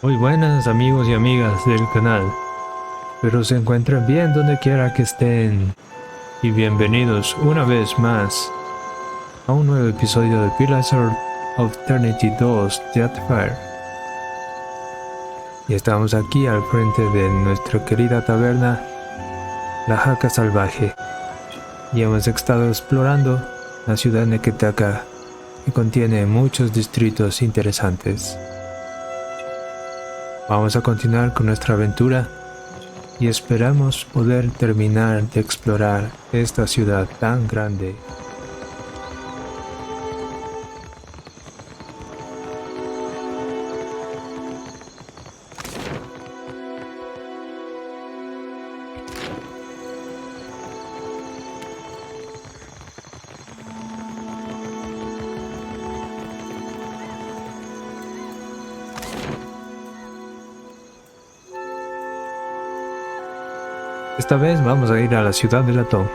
Muy buenas amigos y amigas del canal. Espero se encuentren bien donde quiera que estén. Y bienvenidos una vez más a un nuevo episodio de Pillars of Eternity 2 Deathfire. Y estamos aquí al frente de nuestra querida taberna, la Jaca Salvaje. Y hemos estado explorando la ciudad de Neketaka, que contiene muchos distritos interesantes. Vamos a continuar con nuestra aventura y esperamos poder terminar de explorar esta ciudad tan grande. Esta vez vamos a ir a la ciudad de Latón.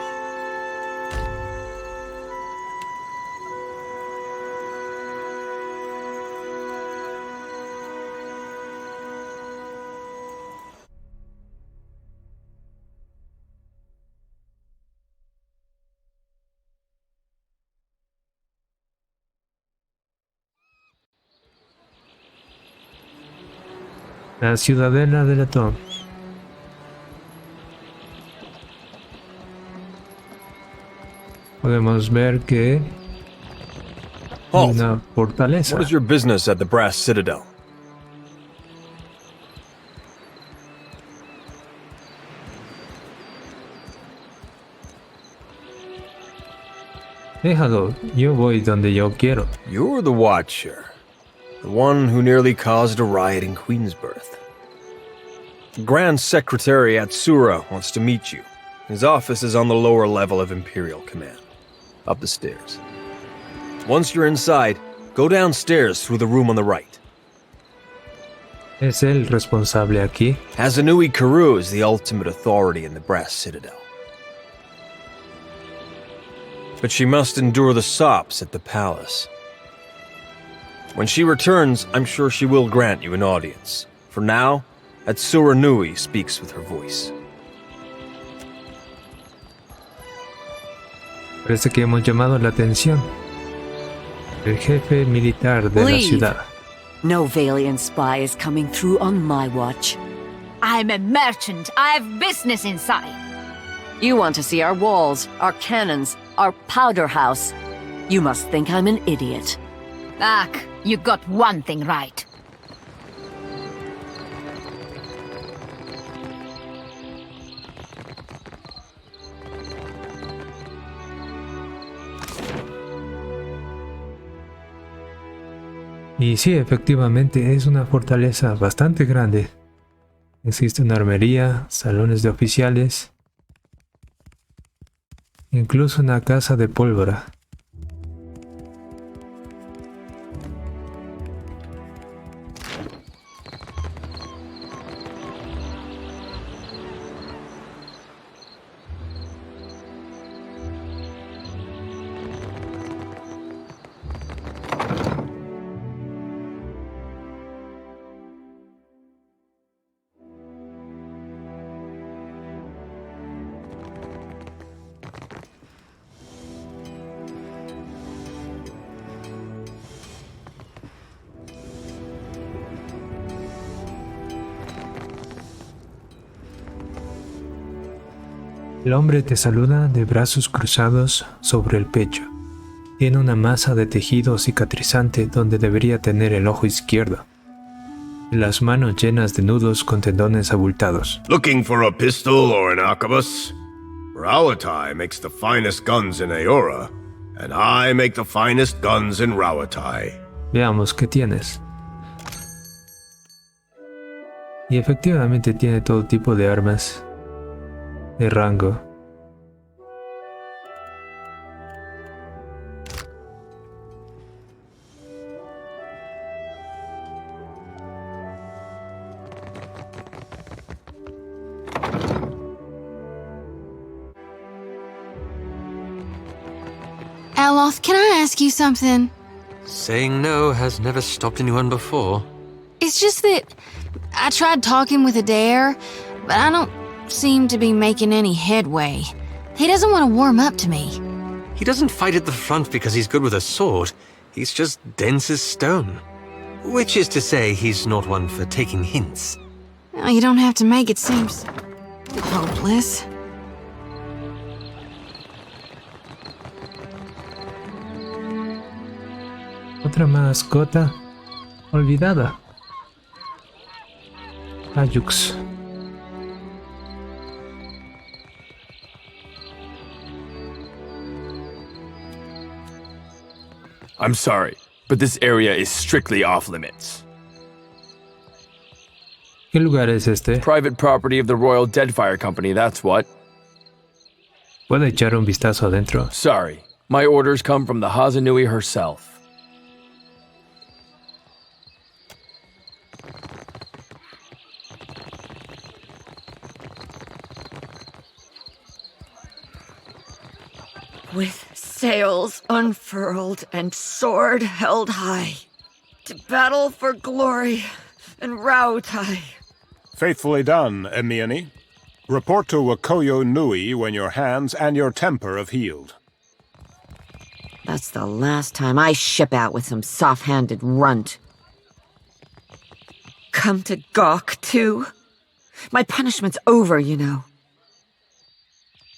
La ciudadela de Latón. Podemos ver que hay Halt! una fortaleza. What is your business at the Brass Citadel? Déjalo, yo voy donde yo quiero. You're the Watcher, the one who nearly caused a riot in Queensbirth. The Grand Secretary at Sura wants to meet you. His office is on the lower level of Imperial Command, up the stairs. Once you're inside, go downstairs through the room on the right. ¿Es el responsable aquí? Hazanui Karu is the ultimate authority in the Brass Citadel. But she must endure the sops at the palace. When she returns, I'm sure she will grant you an audience. For now, Atsura Nui speaks with her voice. Parece que hemos llamado la atención. El jefe militar de la ciudad. No Valiant spy is coming through on my watch. I'm a merchant. I have business inside. You want to see our walls, our cannons, our powder house. You must think I'm an idiot. Ugh, you got one thing right. Y sí, efectivamente es una fortaleza bastante grande. Existe una armería, salones de oficiales, incluso una casa de pólvora. El hombre te saluda de brazos cruzados sobre el pecho. Tiene una masa de tejido cicatrizante donde debería tener el ojo izquierdo. Y las manos llenas de nudos con tendones abultados. Looking for a pistol or an arquebus? Rawatai makes the finest guns in Aora, and I make the finest guns in Rawatai. Veamos qué tienes. Y efectivamente tiene todo tipo de armas de rango. Aloth, can I ask you something? Saying no has never stopped anyone before. It's just that I tried talking with Adair, but I don't seem to be making any headway. He doesn't want to warm up to me. He doesn't fight at the front because he's good with a sword. He's just dense as stone. Which is to say, he's not one for taking hints. Well, you don't have to make it seem hopeless. Otra mascota olvidada. Ayux. I'm sorry, but this area is strictly off limits. ¿Qué lugar es este? Private property of the Royal Deadfire Company, that's what. ¿Puedo echar un vistazo adentro? Sorry, my orders come from the Hazanui herself. With sails unfurled and sword held high, to battle for glory and Rautai. Faithfully done, Emiani. Report to Wakoyo Nui when your hands and your temper have healed. That's the last time I ship out with some soft-handed runt. Come to gawk, too? My punishment's over, you know.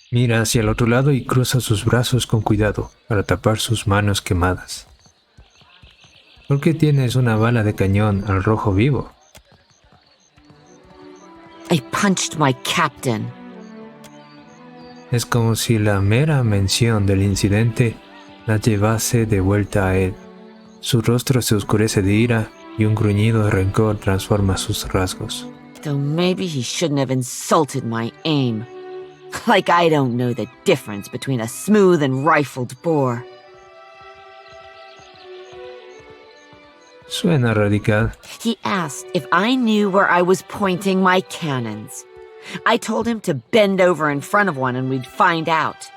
Mira hacia el otro lado y cruza sus brazos con cuidado para tapar sus manos quemadas. ¿Por qué tienes una bala de cañón al rojo vivo? I punched my captain. Es como si la mera mención del incidente la llevase de vuelta a él. Su rostro se oscurece de ira y un gruñido de rencor transforma sus rasgos. Though maybe he shouldn't have insulted my aim. Like I don't know the difference between a smooth and rifled bore. Suena radical. He asked if I knew where I was pointing my cannons. I told him to bend over in front of one and we'd find out.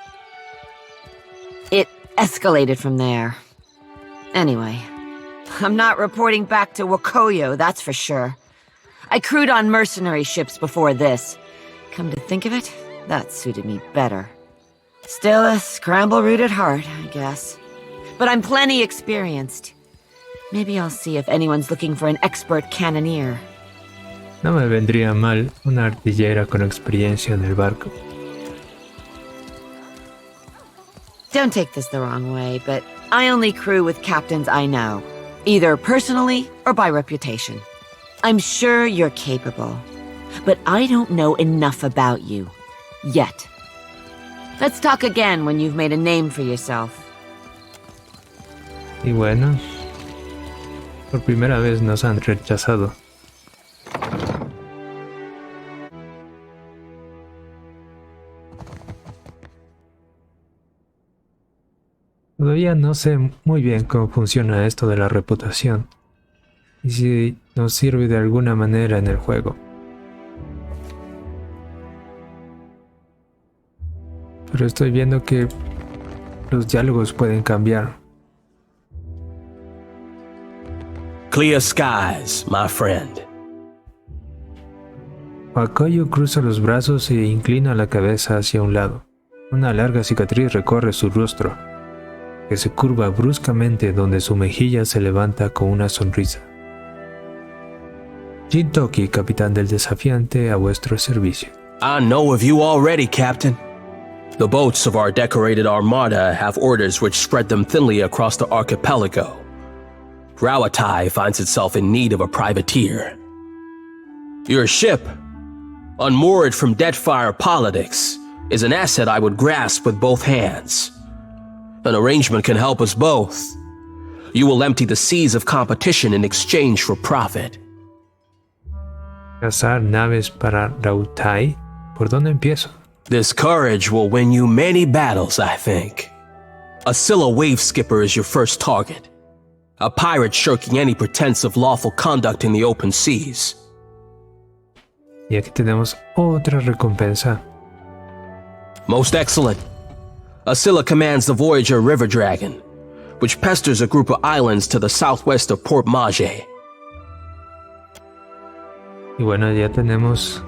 It escalated from there. Anyway, I'm not reporting back to Wakoyo, that's for sure. I crewed on mercenary ships before this. Come to think of it, that suited me better. Still a scramble-root at heart, I guess. But I'm plenty experienced. Maybe I'll see if anyone's looking for an expert cannoneer. No me vendría mal una artillera con experiencia en el barco. Don't take this the wrong way, but I only crew with captains I know, either personally or by reputation. I'm sure you're capable, but I don't know enough about you. Yet. Let's talk again when you've made a name for yourself. Y bueno, por primera vez nos han rechazado. Todavía no sé muy bien cómo funciona esto de la reputación y si nos sirve de alguna manera en el juego. Pero estoy viendo que los diálogos pueden cambiar. Clear skies, my friend. Wakoyo cruza los brazos e inclina la cabeza hacia un lado. Una larga cicatriz recorre su rostro, que se curva bruscamente donde su mejilla se levanta con una sonrisa. Jintoki, capitán del desafiante, a vuestro servicio. I know of you already, Captain. The boats of our decorated armada have orders which spread them thinly across the archipelago. Rauatai finds itself in need of a privateer. Your ship, unmoored from debt-fire politics, is an asset I would grasp with both hands. An arrangement can help us both. You will empty the seas of competition in exchange for profit. ¿Cazar naves para Rauatai? ¿Por dónde empiezo? This courage will win you many battles, I think. A Scylla wave skipper is your first target. A pirate shirking any pretense of lawful conduct in the open seas. Y aquí tenemos otra recompensa. Most excellent. A Scylla commands the Voyager River Dragon, which pesters a group of islands to the southwest of Port Mage. Y bueno, ya tenemos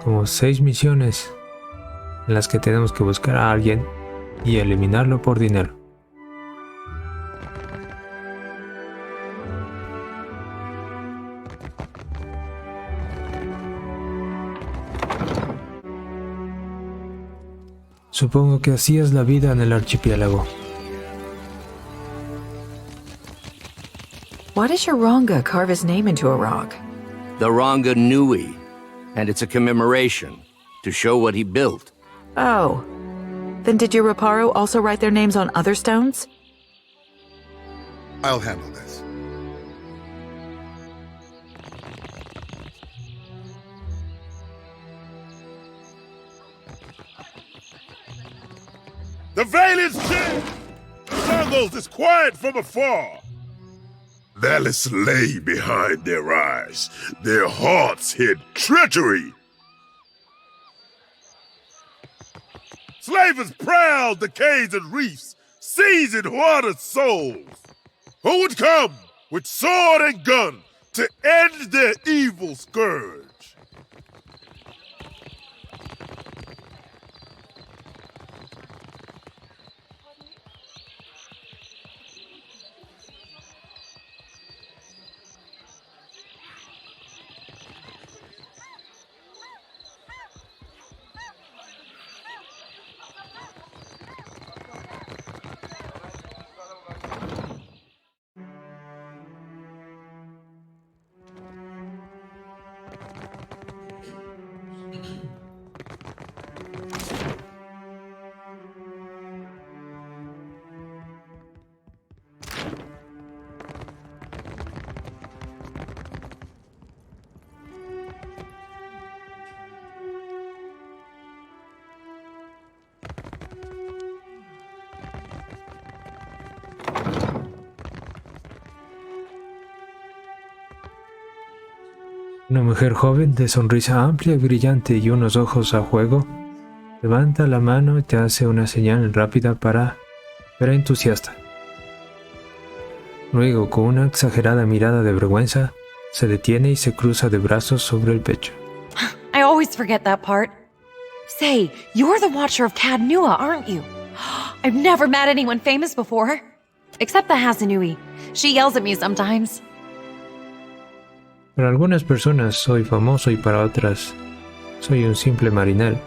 como 6 misiones en las que tenemos que buscar a alguien y eliminarlo por dinero. Supongo que así es la vida en el archipiélago. Why does your Ronga carve his name into a rock? The Ronga Nui, and it's a commemoration to show what he built. Oh. Then did your Reparo also write their names on other stones? I'll handle this. The veil is changed! The Mongols is quiet from afar! Malice lay behind their eyes. Their hearts hid treachery! Slavers proud the caves and reefs, seasoned water souls! Who would come with sword and gun to end their evil scourge? Una mujer joven de sonrisa amplia y brillante y unos ojos a juego levanta la mano y te hace una señal rápida pero entusiasta. Luego, con una exagerada mirada de vergüenza, se detiene y se cruza de brazos sobre el pecho. I always forget that part. Say, you're the watcher of Cad Nua, aren't you? I've never met anyone famous before. Except the Hasanui. She yells at me sometimes. Para algunas personas soy famoso y para otras soy un simple marinero.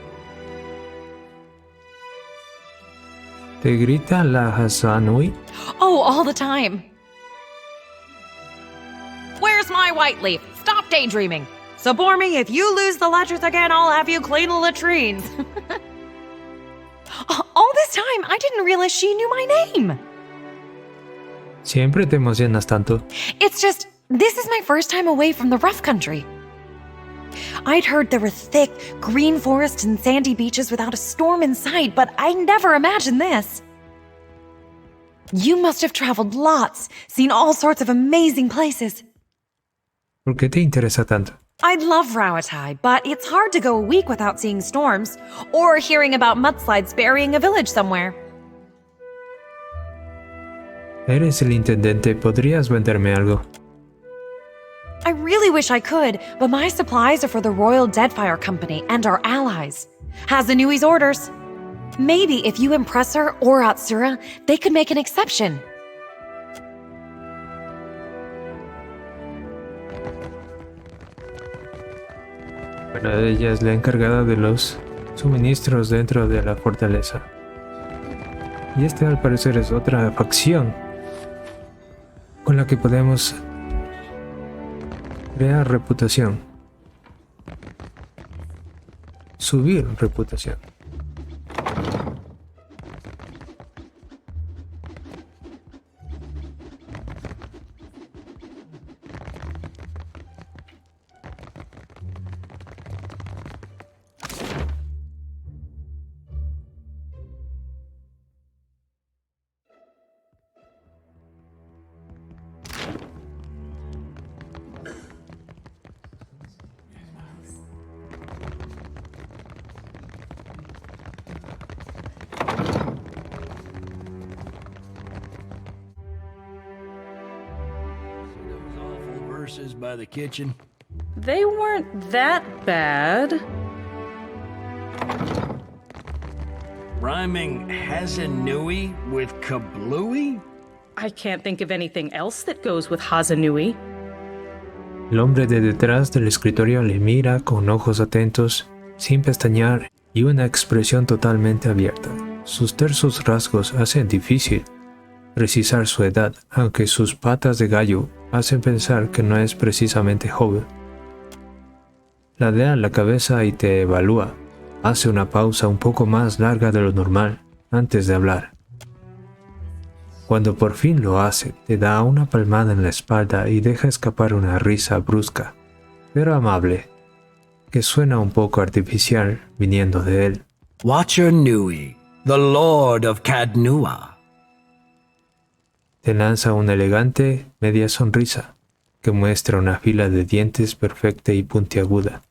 ¿Te grita la Hasanui? Oh, all the time. Where's my white leaf? Stop daydreaming. Support me. If you lose the ledgers again, I'll have you clean the latrines. All this time, I didn't realize she knew my name. Siempre te emocionas tanto. It's just, this is my first time away from the rough country. I'd heard there were thick, green forests and sandy beaches without a storm in sight, but I never imagined this. You must have traveled lots, seen all sorts of amazing places. ¿Por qué te interesa tanto? I'd love Rawatai, but it's hard to go a week without seeing storms, or hearing about mudslides burying a village somewhere. Eres el intendente, ¿podrías venderme algo? I really wish I could, but my supplies are for the Royal Deadfire Company and our allies. Hasanui's orders. Maybe if you impress her or Atsura, they could make an exception. Bueno, ella es la encargada de los suministros dentro de la fortaleza. Y esta al parecer es otra facción con la que podemos crear reputación. Subir reputación. By the kitchen. They weren't that bad. Rhyming Hazanui with kablooey? I can't think of anything else that goes with Hazanui. El hombre de detrás del escritorio le mira con ojos atentos, sin pestañear y una expresión totalmente abierta. Sus tersos rasgos hacen difícil precisar su edad, aunque sus patas de gallo hacen pensar que no es precisamente joven. Ladea la cabeza y te evalúa. Hace una pausa un poco más larga de lo normal antes de hablar. Cuando por fin lo hace, te da una palmada en la espalda y deja escapar una risa brusca, pero amable, que suena un poco artificial viniendo de él. Watcher Nui, the Lord of Cadnua. Te lanza una elegante media sonrisa, que muestra una fila de dientes perfecta y puntiaguda.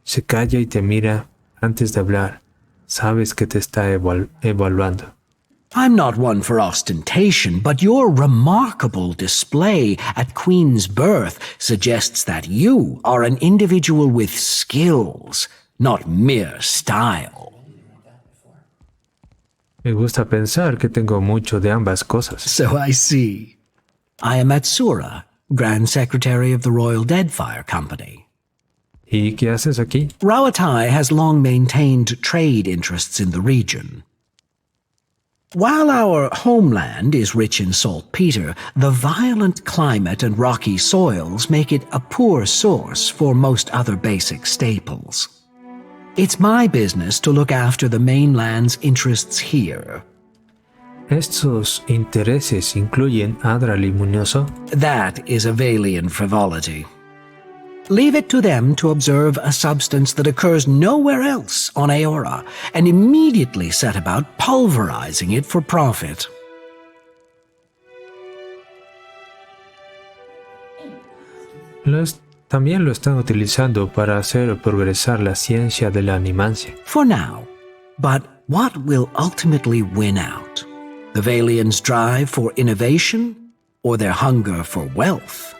Se calla y te mira antes de hablar. Sabes que te está evaluando. I'm not one for ostentation, but your remarkable display at Queen's birth suggests that you are an individual with skills, not mere style. Me gusta pensar que tengo mucho de ambas cosas. So I see. I am Atsura, Grand Secretary of the Royal Deadfire Company. ¿Y qué haces aquí? Rawatai has long maintained trade interests in the region. While our homeland is rich in saltpeter, the violent climate and rocky soils make it a poor source for most other basic staples. It's my business to look after the mainland's interests here. ¿Estos intereses incluyen Adra Luminoso? That is a Valian frivolity. Leave it to them to observe a substance that occurs nowhere else on Aora, and immediately set about pulverizing it for profit. También lo están utilizando para hacer progresar la ciencia de la animancia. For now. But what will ultimately win out? The Valians' drive for innovation, or their hunger for wealth?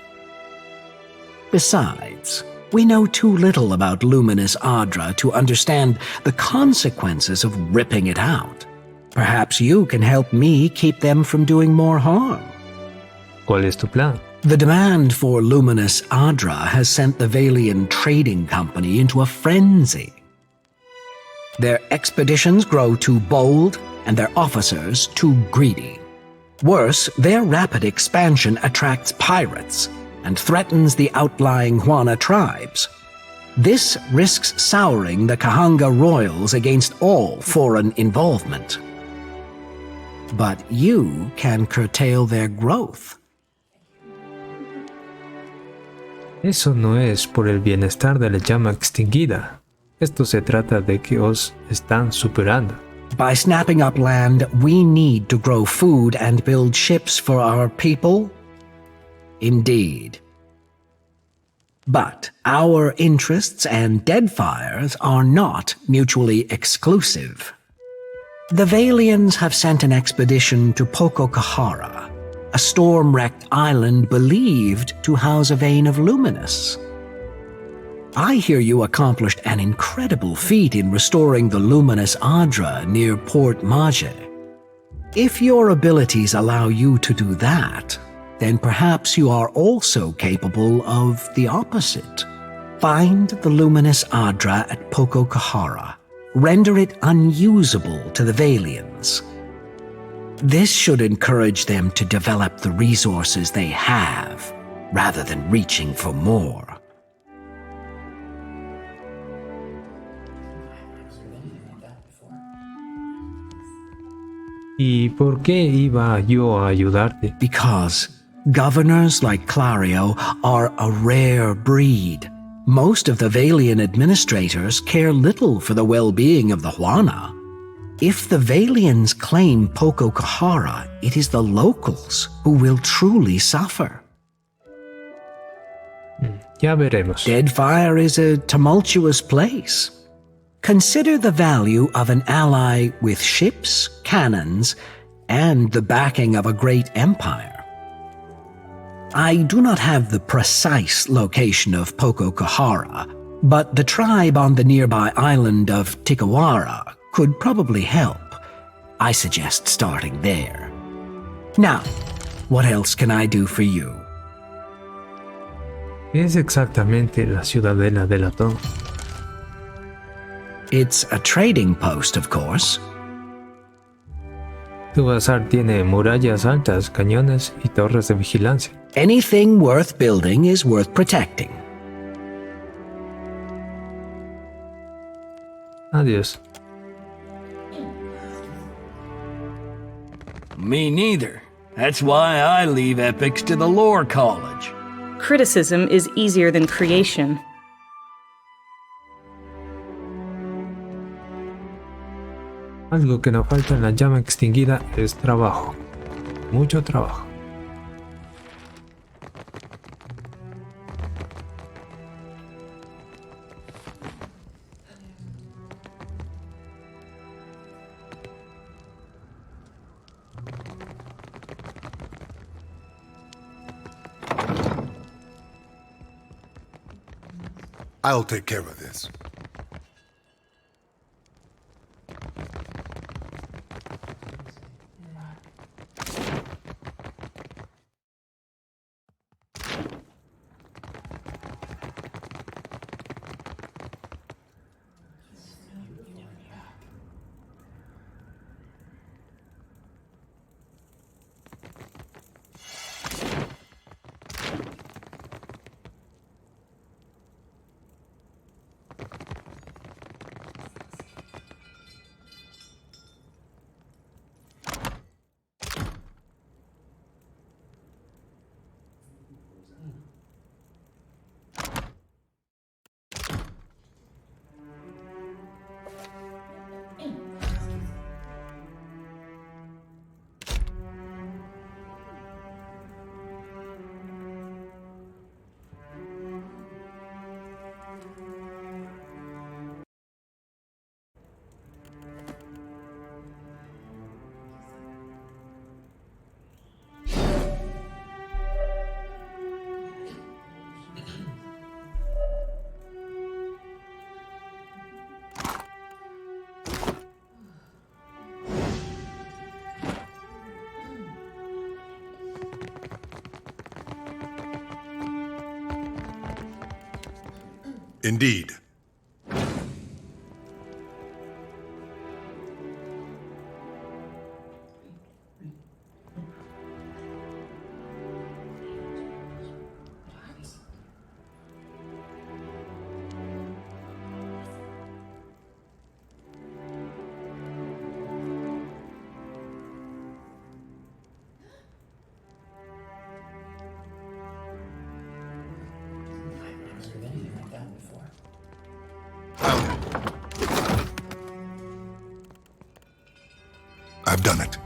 Besides, we know too little about luminous Adra to understand the consequences of ripping it out. Perhaps you can help me keep them from doing more harm. ¿Cuál es tu plan? The demand for luminous Adra has sent the Valian Trading Company into a frenzy. Their expeditions grow too bold, and their officers too greedy. Worse, their rapid expansion attracts pirates and threatens the outlying Juana tribes. This risks souring the Kahanga royals against all foreign involvement. But you can curtail their growth. Eso no es por el bienestar de la llama extinguida. Esto se trata de que os están superando. By snapping up land, we need to grow food and build ships for our people. Indeed. But our interests and Deadfire's are not mutually exclusive. The Valians have sent an expedition to Pococahara, a storm-wrecked island believed to house a vein of luminous. I hear you accomplished an incredible feat in restoring the luminous Adra near Port Maje. If your abilities allow you to do that, then perhaps you are also capable of the opposite. Find the luminous Adra at Pococahara. Render it unusable to the Valians. This should encourage them to develop the resources they have, rather than reaching for more. ¿Y por qué iba yo a ayudarte? Because governors like Clario are a rare breed. Most of the Valian administrators care little for the well-being of the Juana. If the Valians claim Pococahara, it is the locals who will truly suffer. Ya veremos. Deadfire is a tumultuous place. Consider the value of an ally with ships, cannons, and the backing of a great empire. I do not have the precise location of Pokokahara, but the tribe on the nearby island of Tikawara could probably help. I suggest starting there. Now, what else can I do for you? ¿Qué es exactamente la ciudadela de latón? It's a trading post, of course. Tu bazar tiene murallas altas, cañones y torres de vigilancia. Anything worth building is worth protecting. Adiós. Me neither. That's why I leave epics to the lore college. Criticism is easier than creation. Algo que no falta en la llama extinguida es trabajo. Mucho trabajo. I'll take care of this. Indeed. I've done it.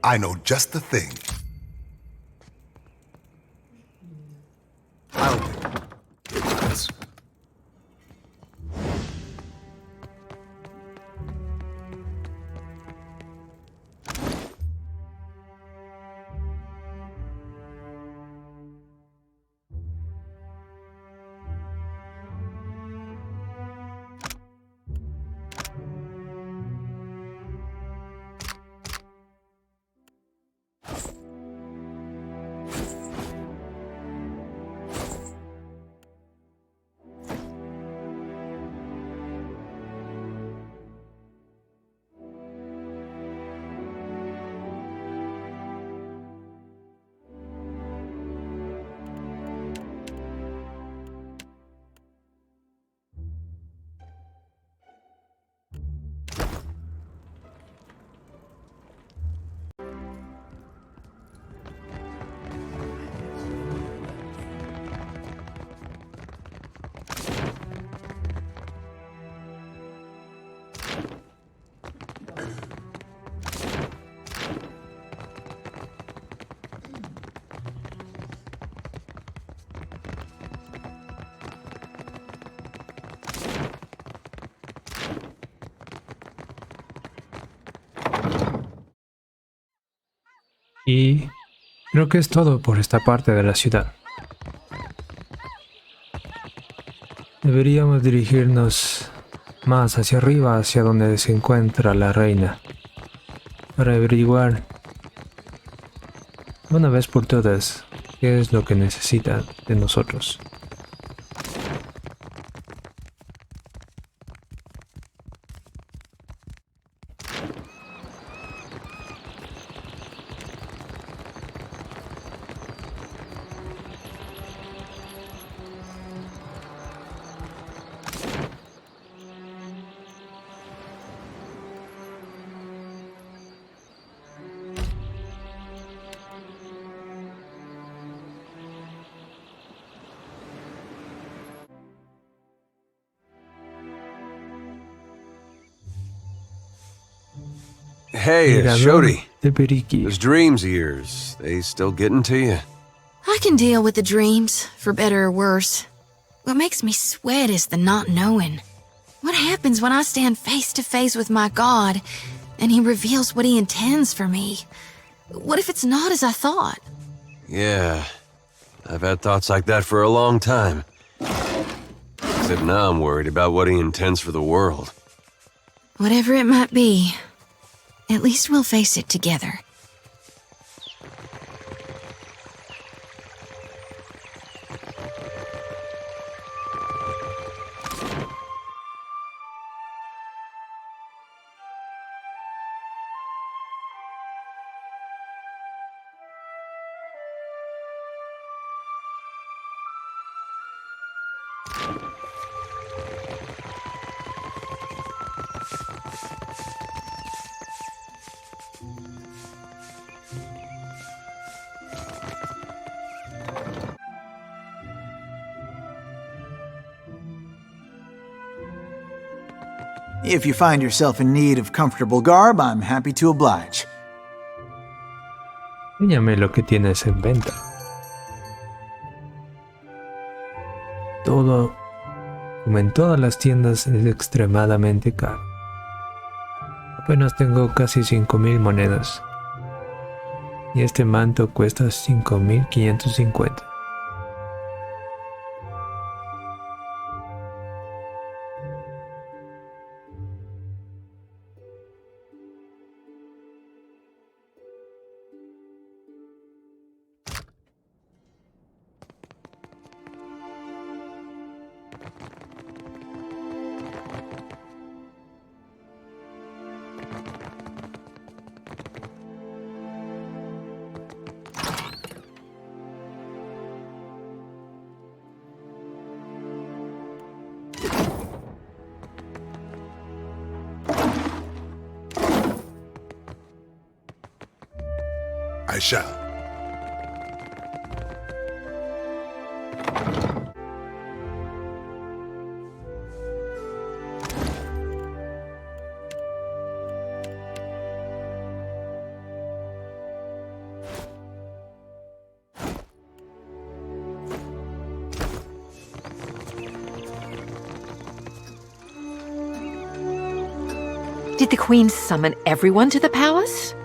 I know just the thing. I'll do this. Y creo que es todo por esta parte de la ciudad. Deberíamos dirigirnos más hacia arriba, hacia donde se encuentra la reina, para averiguar una vez por todas qué es lo que necesita de nosotros. Hey, Mirador Shodi. de Periki. Those dreams of yours, they still getting to you? I can deal with the dreams, for better or worse. What makes me sweat is the not knowing. What happens when I stand face to face with my God, and he reveals what he intends for me? What if it's not as I thought? Yeah, I've had thoughts like that for a long time. Except now I'm worried about what he intends for the world. Whatever it might be, at least we'll face it together. If you find yourself in need of comfortable garb, I'm happy to oblige. Enséñame lo que tienes en venta. Todo, como en todas las tiendas, es extremadamente caro. Apenas tengo casi 5,000 monedas. Y este manto cuesta 5,550. I shall. Did the Queen summon everyone to the palace?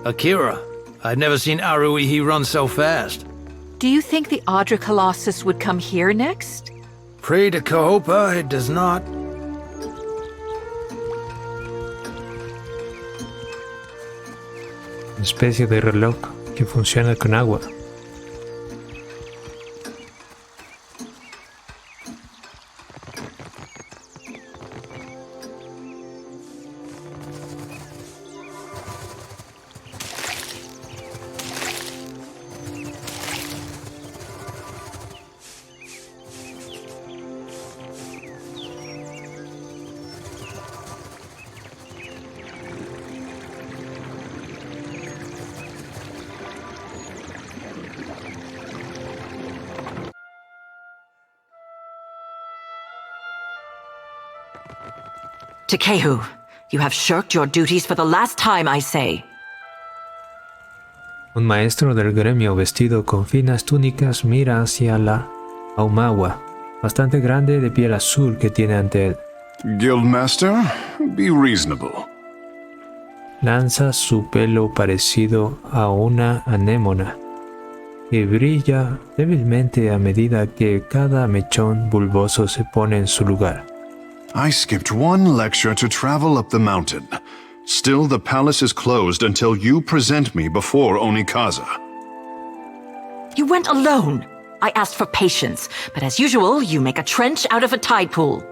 Akira, I've never seen Aruihi run so fast. Do you think the Audra Colossus would come here next? Pray to Kahopa, it does not. Una especie de reloj que funciona con agua. Takehu, you have shirked your duties for the last time, I say. Un maestro del gremio vestido con finas túnicas mira hacia la Aumawa, bastante grande de piel azul que tiene ante él. Guildmaster, be reasonable. lanza su pelo parecido a una anémona que brilla débilmente a medida que cada mechón bulboso se pone en su lugar. I skipped one lecture to travel up the mountain. Still, the palace is closed until you present me before Onikaza. You went alone. I asked for patience, but as usual, you make a trench out of a tide pool.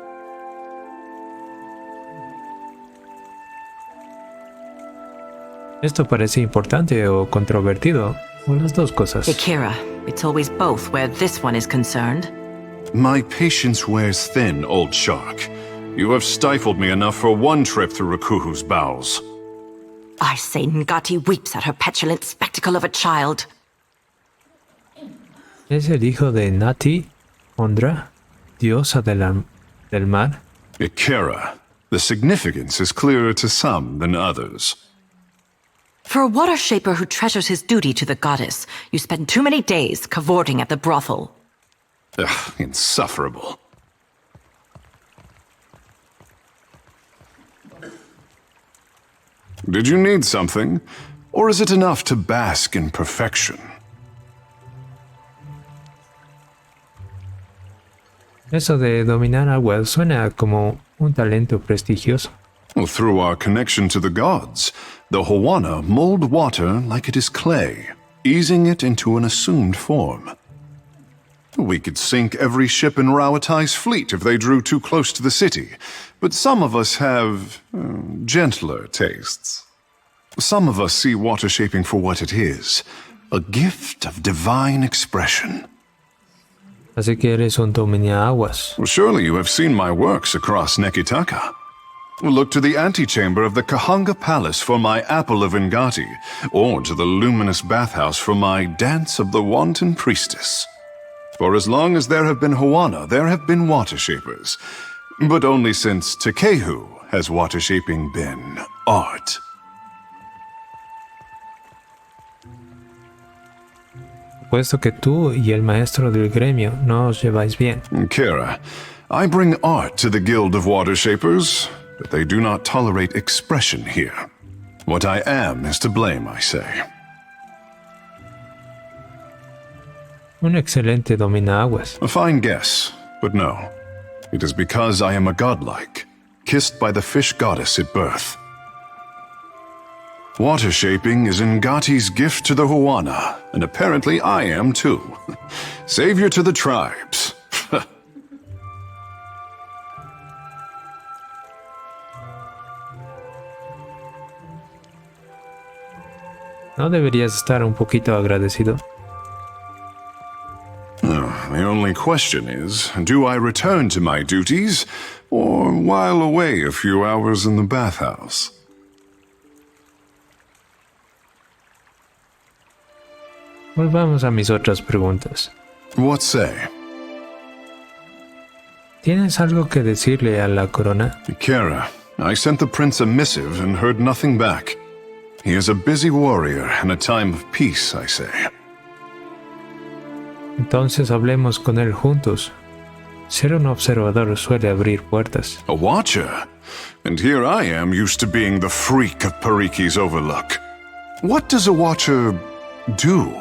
Esto parece importante o controvertido, o las dos cosas. Akira, it's always both where this one is concerned. My patience wears thin, old shark. You have stifled me enough for one trip through Rikuhu's bowels. I say Ngati weeps at her petulant spectacle of a child. ¿Es el hijo de Nati, Ondra, diosa del mar? Akira, the significance is clearer to some than others. For a water shaper who treasures his duty to the goddess, you spend too many days cavorting at the brothel. Ugh, insufferable. Did you need something? Or is it enough to bask in perfection? Eso de dominar agua suena como un talento prestigioso. Well, through our connection to the gods, the Hawana mold water like it is clay, easing it into an assumed form. We could sink every ship in Rawatai's fleet if they drew too close to the city, but some of us have gentler tastes. Some of us see water shaping for what it is, a gift of divine expression. Así que eres un dominaguas. Well, surely you have seen my works across Neketaka. Look to the antechamber of the Kahanga Palace for my Apple of Ngati, or to the luminous bathhouse for my Dance of the Wanton Priestess. For as long as there have been Hawana, there have been water shapers. But only since Takehu has water shaping been art. Puesto que tú y el maestro del gremio no os lleváis bien. Kira, I bring art to the Guild of Water Shapers, but they do not tolerate expression here. What I am is to blame, I say. Un excelente dominaguas. A fine guess, but no. It is because I am a godlike, kissed by the fish goddess at birth. Water shaping is Ngati's gift to the Hawana, and apparently I am too. Savior to the tribes. ¿No deberías estar un poquito agradecido? The only question is, do I return to my duties, or while away a few hours in the bathhouse? Volvamos a mis otras preguntas. What say? ¿Tienes algo que decirle a la corona? Kara, I sent the prince a missive and heard nothing back. He is a busy warrior in a time of peace, I say. Entonces hablemos con él juntos. Ser un observador suele abrir puertas. A watcher? And here I am used to being the freak of Periki's overlook. What does a watcher do?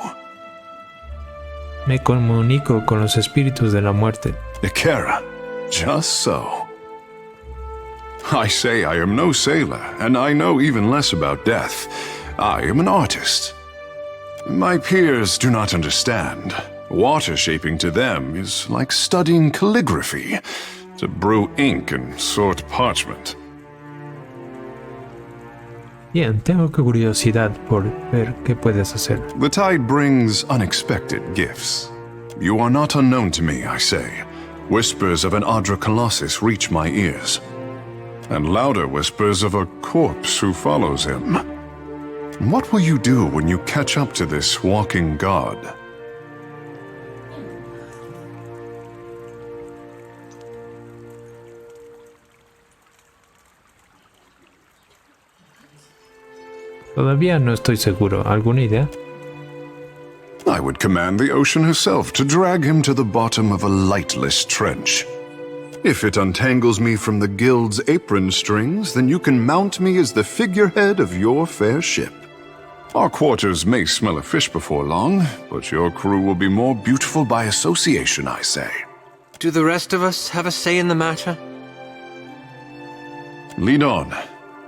Me comunico con los espíritus de la muerte. Ikera, just so. I say I am no sailor, and I know even less about death. I am an artist. My peers do not understand. Water shaping to them is like studying calligraphy, to brew ink and sort parchment. Bien, tengo curiosidad por ver qué puedes hacer. The tide brings unexpected gifts. You are not unknown to me, I say. Whispers of an Adra Colossus reach my ears, and louder whispers of a corpse who follows him. What will you do when you catch up to this walking god? Todavía no estoy seguro. ¿Alguna idea? I would command the ocean herself to drag him to the bottom of a lightless trench. If it untangles me from the guild's apron strings, then you can mount me as the figurehead of your fair ship. Our quarters may smell of fish before long, but your crew will be more beautiful by association, I say. Do the rest of us have a say in the matter? Lead on.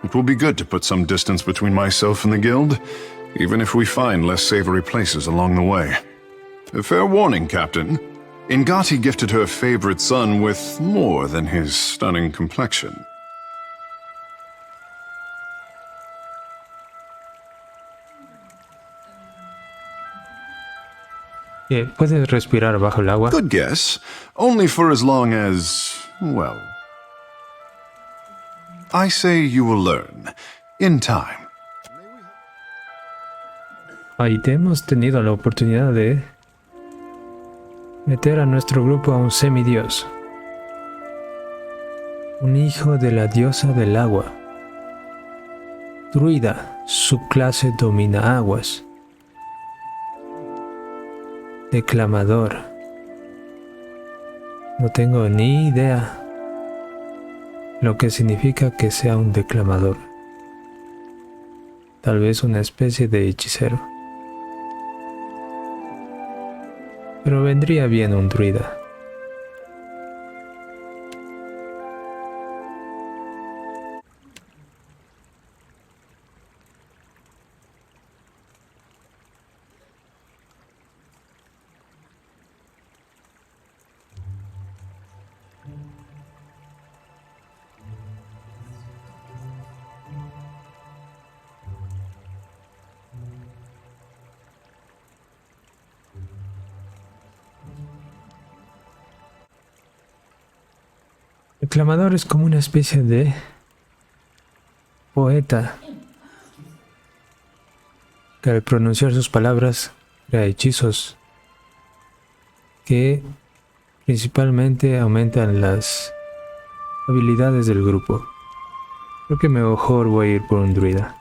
It will be good to put some distance between myself and the guild, even if we find less savory places along the way. A fair warning, Captain. Ingati gifted her favorite son with more than his stunning complexion. ¿Puedes respirar bajo el agua? Good guess. Only for as long as, well, I say you will learn. In time. Ahí hemos tenido la oportunidad de meter a nuestro grupo a un semidios. Un hijo de la diosa del agua. Druida, su clase domina aguas. Declamador. No tengo ni idea lo que significa que sea un declamador. Tal vez una especie de hechicero. Pero vendría bien un druida. El declamador es como una especie de poeta que al pronunciar sus palabras crea hechizos que principalmente aumentan las habilidades del grupo. Creo que mejor voy a ir por un druida.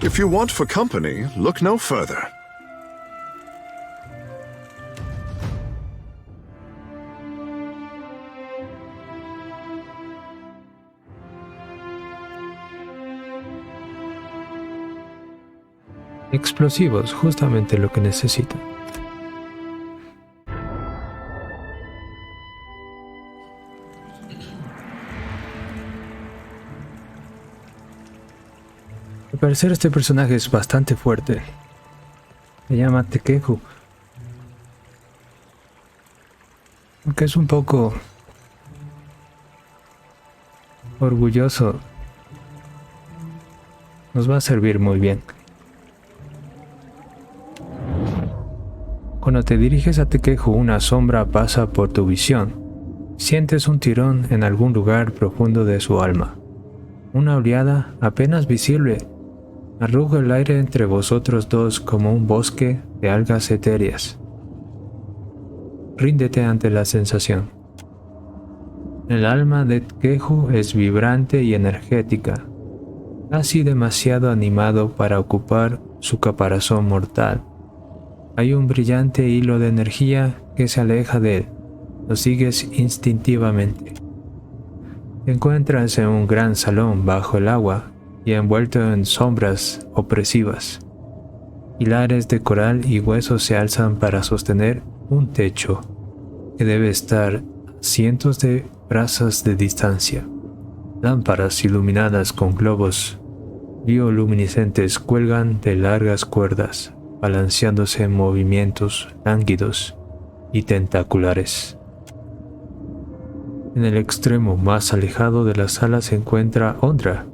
If you want for company, look no further. Explosivos, justamente lo que necesito. Al parecer este personaje es bastante fuerte. Se llama Tekehu. Aunque es un poco orgulloso, nos va a servir muy bien. Cuando te diriges a Tekehu, una sombra pasa por tu visión. Sientes un tirón en algún lugar profundo de su alma. Una oleada apenas visible arruga el aire entre vosotros dos como un bosque de algas etéreas. Ríndete ante la sensación. El alma de Tekehu es vibrante y energética, casi demasiado animado para ocupar su caparazón mortal. Hay un brillante hilo de energía que se aleja de él. Lo sigues instintivamente. Te encuentras en un gran salón bajo el agua y envuelto en sombras opresivas. Pilares de coral y huesos se alzan para sostener un techo que debe estar a cientos de brazas de distancia. Lámparas iluminadas con globos bioluminiscentes cuelgan de largas cuerdas, balanceándose en movimientos lánguidos y tentaculares. En el extremo más alejado de la sala se encuentra Ondra,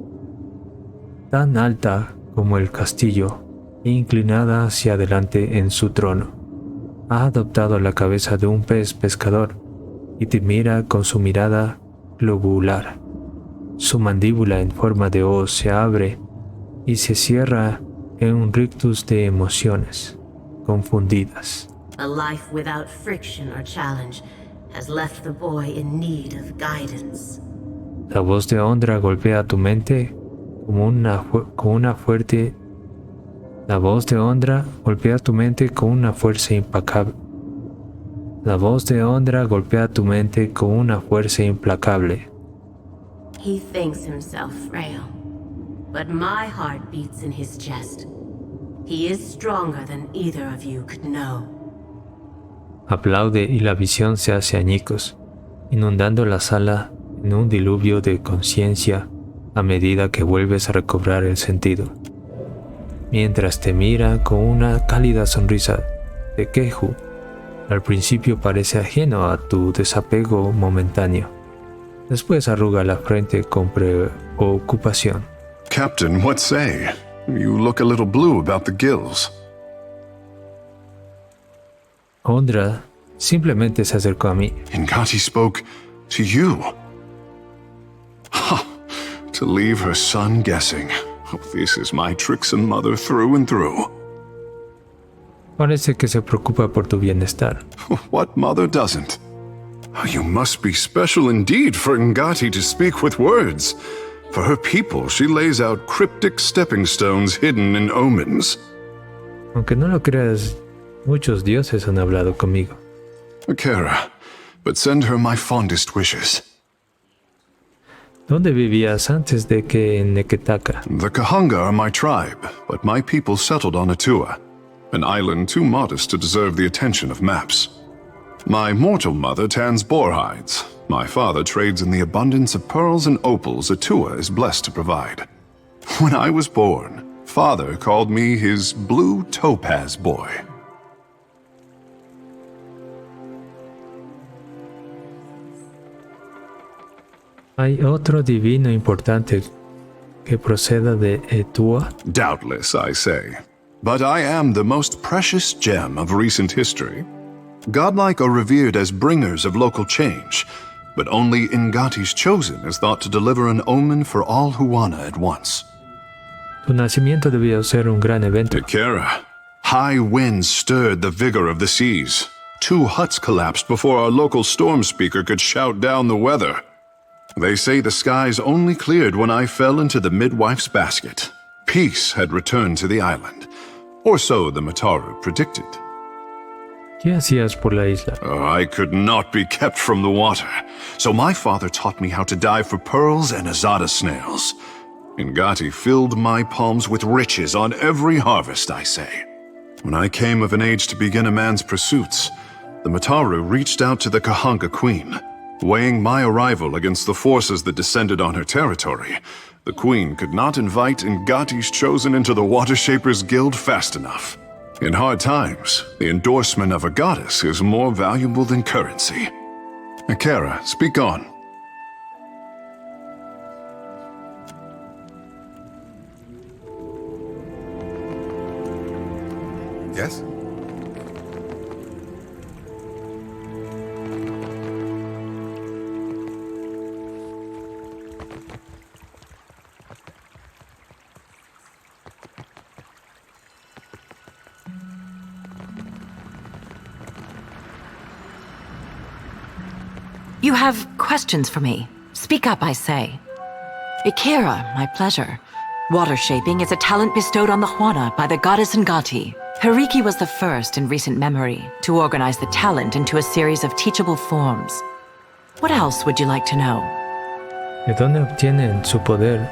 tan alta como el castillo e inclinada hacia adelante en su trono. Ha adoptado la cabeza de un pez pescador y te mira con su mirada globular. Su mandíbula en forma de O se abre y se cierra en un rictus de emociones confundidas. A life without friction or challenge has left the boy in need of guidance. La voz de Ondra golpea tu mente como una fuerte. La voz de Ondra golpea tu mente con una fuerza implacable. La voz de Ondra golpea tu mente con una fuerza implacable. He thinks himself frail, but my heart beats in his chest. He is stronger than either of you could know. Aplaude y la visión se hace añicos, inundando la sala en un diluvio de conciencia a medida que vuelves a recobrar el sentido. Mientras te mira con una cálida sonrisa de Kehu, al principio parece ajeno a tu desapego momentáneo. Después arruga la frente con preocupación. Captain, what say? You look a little blue about the gills. Ondra simplemente se acercó a mí. Ngati spoke to you. Ha! To leave her son guessing. Oh, this is my tricksome mother through and through. Parece que se preocupa por tu bienestar. What mother doesn't? Oh, you must be special indeed for Ngati to speak with words. For her people, she lays out cryptic stepping stones hidden in omens. Aunque no lo creas, muchos dioses han hablado conmigo. Akira, but send her my fondest wishes. ¿Dónde vivías antes de que en Neketaka? The Kahanga are my tribe, but my people settled on Atua, an island too modest to deserve the attention of maps. My mortal mother tans boar hides. My father trades in the abundance of pearls and opals Atua is blessed to provide. When I was born, father called me his blue topaz boy. ¿Hay otro divino importante que proceda de Atua? Doubtless, I say. But I am the most precious gem of recent history. Godlike are revered as bringers of local change, but only Ngati's chosen is thought to deliver an omen for all Huana at once. Tu nacimiento debió ser un gran evento. Akira, high winds stirred the vigor of the seas. 2 huts collapsed before our local storm speaker could shout down the weather. They say the skies only cleared when I fell into the midwife's basket. Peace had returned to the island, or so the Mataru predicted. ¿Qué hacías por la isla? I could not be kept from the water, so my father taught me how to dive for pearls and azada snails. Ngati filled my palms with riches on every harvest, I say. When I came of an age to begin a man's pursuits, the Mataru reached out to the Kahanga Queen. Weighing my arrival against the forces that descended on her territory, the Queen could not invite Ngati's chosen into the Water Shapers Guild fast enough. In hard times, the endorsement of a goddess is more valuable than currency. Akira, speak on. Yes? You have questions for me. Speak up, I say. Ikira, my pleasure. Water shaping is a talent bestowed on the Huana by the goddess Ngati. Periki was the first in recent memory to organize the talent into a series of teachable forms. What else would you like to know? ¿De dónde obtienen su poder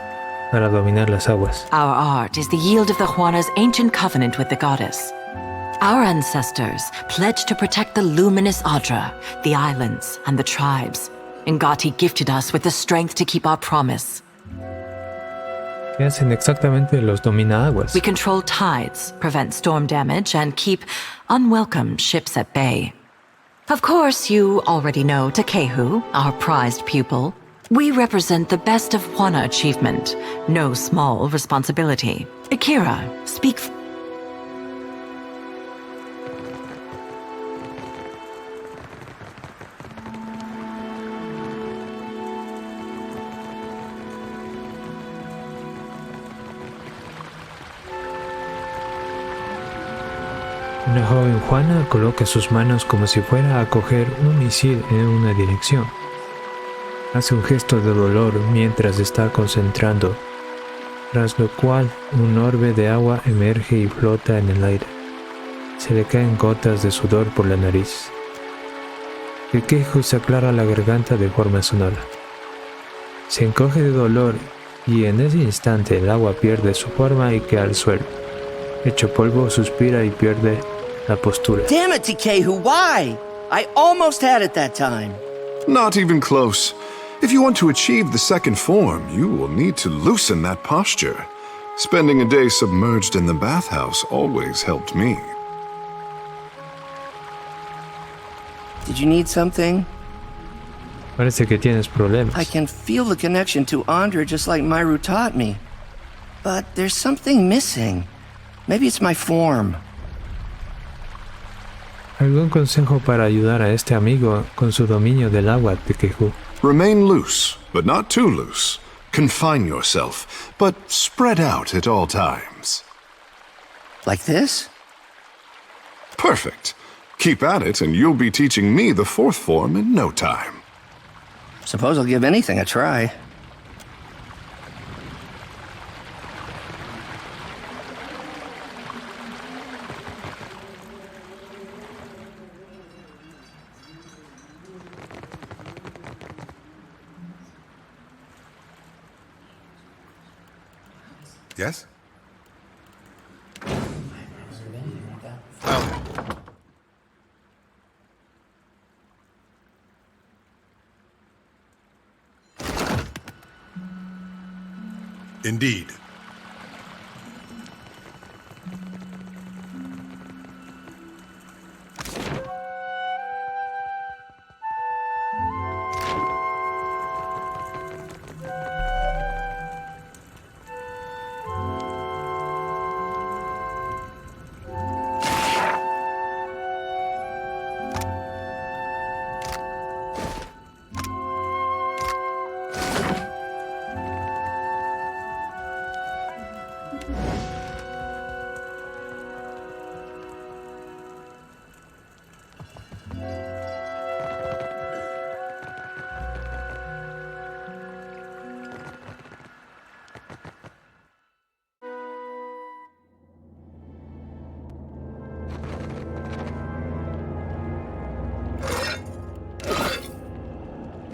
para dominar las aguas? Our art is the yield of the Huana's ancient covenant with the goddess. Our ancestors pledged to protect the luminous Adra, the islands, and the tribes. Ngati gifted us with the strength to keep our promise. ¿Qué hacen exactamente los domina-aguas? We control tides, prevent storm damage, and keep unwelcome ships at bay. Of course, you already know Takehu, our prized pupil. We represent the best of Huana achievement, no small responsibility. Akira, speak. Una joven Juana coloca sus manos como si fuera a coger un misil en una dirección. Hace un gesto de dolor mientras está concentrando, tras lo cual un orbe de agua emerge y flota en el aire. Se le caen gotas de sudor por la nariz. El quejo se aclara la garganta de forma sonora. Se encoge de dolor y en ese instante el agua pierde su forma y cae al suelo. Hecho polvo, suspira y pierde la postura. Damn it, Tikehu, why? I almost had it that time. Not even close. If you want to achieve the second form, you will need to loosen that posture. Spending a day submerged in the bathhouse always helped me. Did you need something? Parece que tienes problemas. I can feel the connection to Andra just like Myru taught me. But there's something missing. Maybe it's my form. ¿Algún consejo para ayudar a este amigo con su dominio del agua, Tikehu? Remain loose, but not too loose. Confine yourself, but spread out at all times. Like this? Perfect. Keep at it, and you'll be teaching me the fourth form in no time. Suppose I'll give anything a try. Yes? Indeed.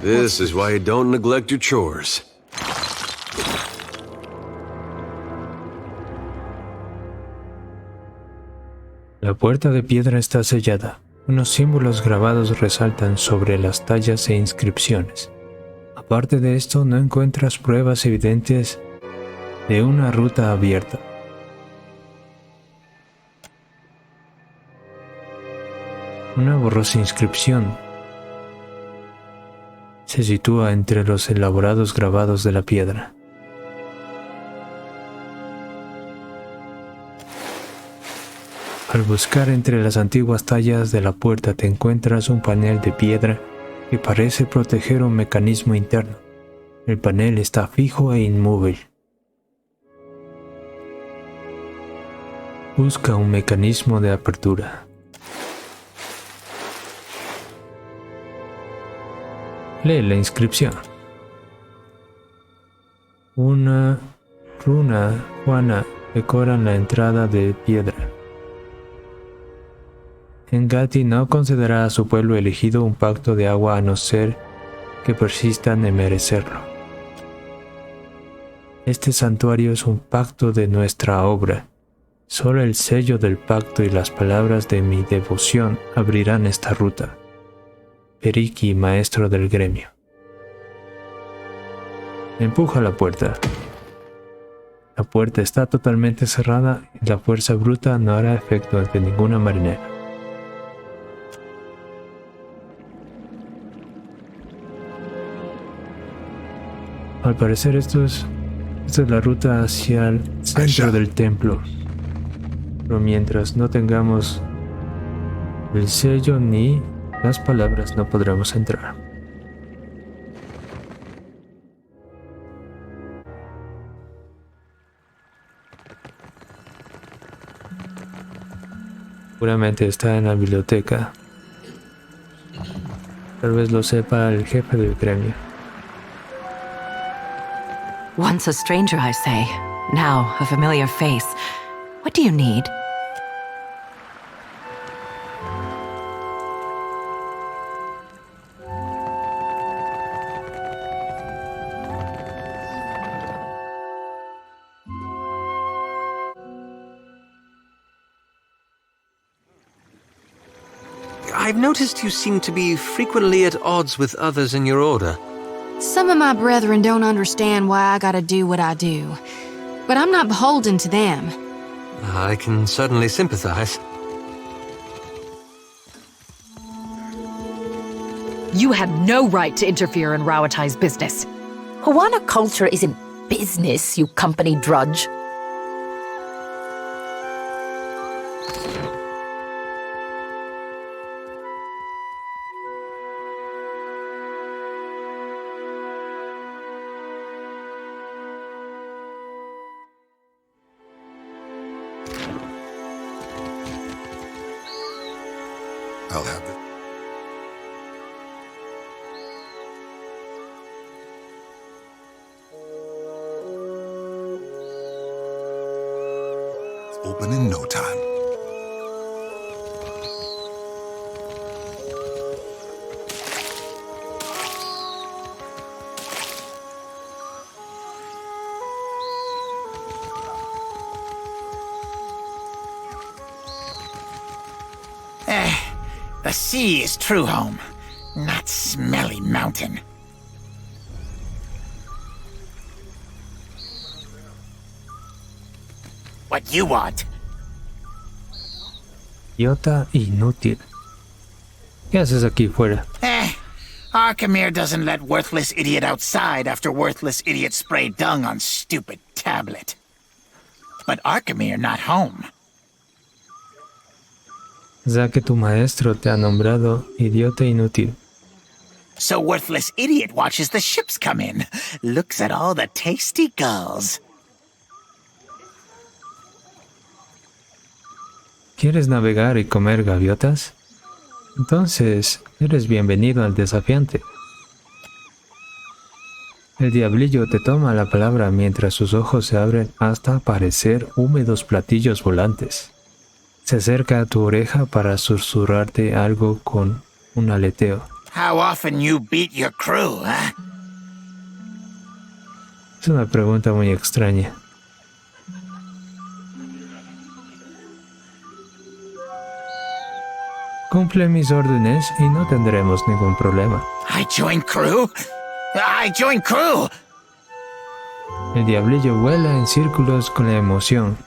This is why you don't neglect your chores. La puerta de piedra está sellada. Unos símbolos grabados resaltan sobre las tallas e inscripciones. Aparte de esto, no encuentras pruebas evidentes de una ruta abierta. Una borrosa inscripción se sitúa entre los elaborados grabados de la piedra. Al buscar entre las antiguas tallas de la puerta te encuentras un panel de piedra que parece proteger un mecanismo interno. El panel está fijo e inmóvil. Busca un mecanismo de apertura. Lee la inscripción. Una runa Juana decoran la entrada de piedra. Ngati no concederá a su pueblo elegido un pacto de agua a no ser que persistan en merecerlo. Este santuario es un pacto de nuestra obra. Solo el sello del pacto y las palabras de mi devoción abrirán esta ruta. Periki, maestro del gremio. Empuja la puerta. La puerta está totalmente cerrada y la fuerza bruta no hará efecto ante ninguna marinera. Al parecer esta es la ruta hacia el centro del templo. Pero mientras no tengamos el sello ni las palabras no podremos entrar. Seguramente está en la biblioteca. Tal vez lo sepa el jefe del gremio. Once a stranger, I say. Now a familiar face. What do you need? I've noticed you seem to be frequently at odds with others in your order. Some of my brethren don't understand why I gotta do what I do. But I'm not beholden to them. I can certainly sympathize. You had no right to interfere in Rauatai's business. Huana culture isn't business, you company drudge. I'll have it. Open in no time. The sea is true home, not smelly mountain. What you want? Idiota inútil. ¿Qué haces aquí fuera? Archimere doesn't let worthless idiot outside after worthless idiot spray dung on stupid tablet. But Archimere not home. Ya que tu maestro te ha nombrado idiota inútil. So worthless idiot watches the ships come in, looks at all the tasty gulls. ¿Quieres navegar y comer gaviotas? Entonces, eres bienvenido al desafiante. El diablillo te toma la palabra mientras sus ojos se abren hasta parecer húmedos platillos volantes. Se acerca a tu oreja para susurrarte algo con un aleteo. How often you beat your crew, huh? Es una pregunta muy extraña. Cumple mis órdenes y no tendremos ningún problema. I join crew? I join crew! El diablillo vuela en círculos con la emoción.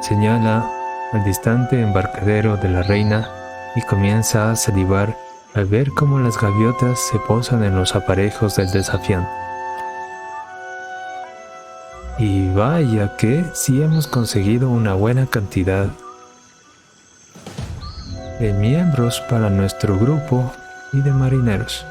Señala al distante embarcadero de la reina y comienza a salivar al ver cómo las gaviotas se posan en los aparejos del desafiante. Y vaya que sí hemos conseguido una buena cantidad de miembros para nuestro grupo y de marineros.